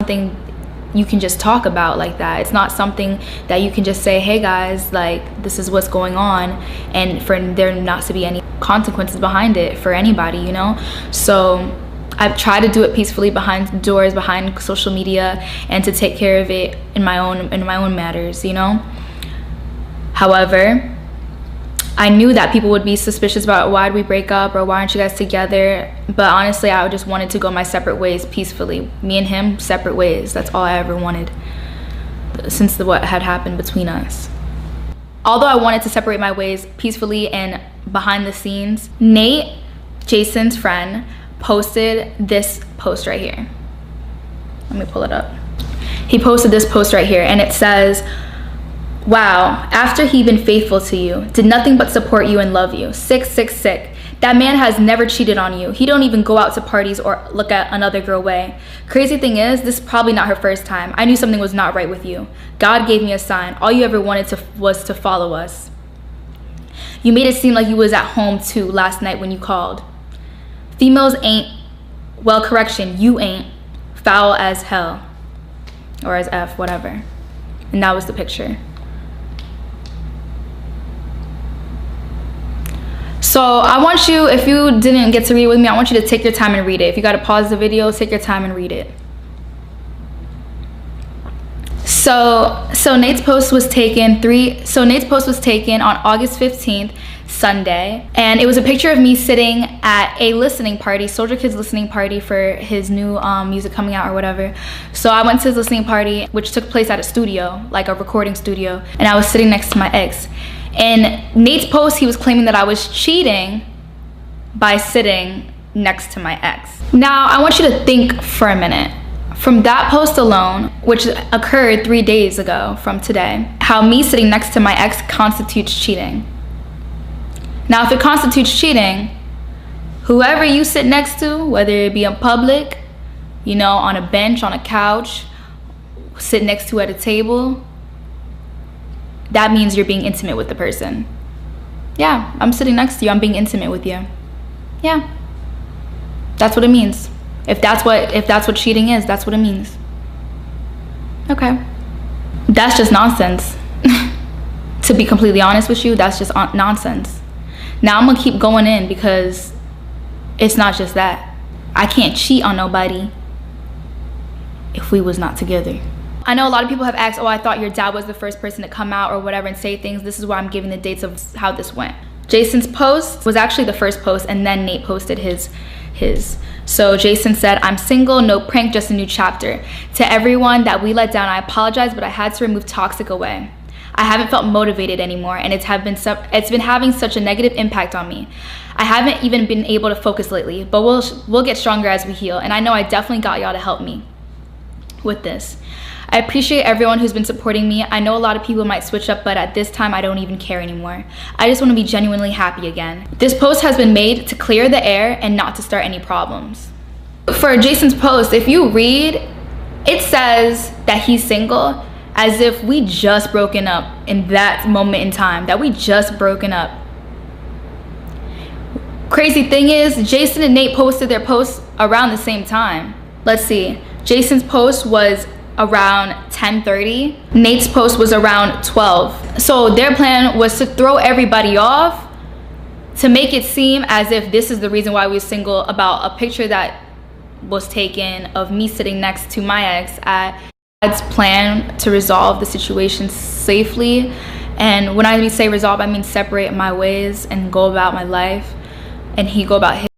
something you can just talk about like that. It's not something that you can just say, hey guys, like this is what's going on, and for there not to be any consequences behind it for anybody, you know. So I've tried to do it peacefully behind doors, behind social media, and to take care of it in my own matters, you know. However, I knew that people would be suspicious about why did we break up or why aren't you guys together, but honestly I just wanted to go my separate ways peacefully. Me and him, separate ways. That's all I ever wanted since what had happened between us. Although I wanted to separate my ways peacefully and behind the scenes, Nate, Jason's friend, posted this post right here. Let me pull it up. He posted this post right here, and it says, wow, after he been faithful to you, did nothing but support you and love you. Sick, sick, sick. That man has never cheated on you. He don't even go out to parties or look at another girl way. Crazy thing is, this is probably not her first time. I knew something was not right with you. God gave me a sign. All you ever wanted was to follow us. You made it seem like you was at home too last night when you called. Females ain't, well, correction, you ain't foul as hell. Or as F, whatever. And that was the picture. So I want you, if you didn't get to read it with me, I want you to take your time and read it. If you got to pause the video, take your time and read it. So Nate's post was taken on August 15th, Sunday, and it was a picture of me sitting at a listening party, Soldier Kid's listening party for his new music coming out or whatever. So I went to his listening party, which took place at a studio, like a recording studio, and I was sitting next to my ex. In Nate's post, he was claiming that I was cheating by sitting next to my ex. Now, I want you to think for a minute. From that post alone, which occurred 3 days ago from today, how me sitting next to my ex constitutes cheating. Now, if it constitutes cheating, whoever you sit next to, whether it be in public, you know, on a bench, on a couch, sit next to at a table, that means you're being intimate with the person. Yeah, I'm sitting next to you, I'm being intimate with you. Yeah, that's what it means. If that's what cheating is, that's what it means. Okay, that's just nonsense. To be completely honest with you, that's just nonsense. Now I'm gonna keep going in because it's not just that. I can't cheat on nobody if we was not together. I know a lot of people have asked, oh, I thought your dad was the first person to come out or whatever and say things. This is why I'm giving the dates of how this went. Jason's post was actually the first post, and then Nate posted his. So Jason said, I'm single, no prank, just a new chapter. To everyone that we let down, I apologize, but I had to remove toxic away. I haven't felt motivated anymore, and it's been having such a negative impact on me. I haven't even been able to focus lately, but we'll get stronger as we heal, and I know I definitely got y'all to help me with this. I appreciate everyone who's been supporting me. I know a lot of people might switch up, but at this time, I don't even care anymore. I just want to be genuinely happy again. This post has been made to clear the air and not to start any problems. For Jason's post, if you read, it says that he's single as if we just broken up in that moment in time, that we just broken up. Crazy thing is, Jason and Nate posted their posts around the same time. Let's see, Jason's post was around 10:30. Nate's post was around 12. So their plan was to throw everybody off, to make it seem as if this is the reason why we were single, about a picture that was taken of me sitting next to my ex at Dad's plan to resolve the situation safely. And when I say resolve, I mean separate my ways and go about my life, and he go about his.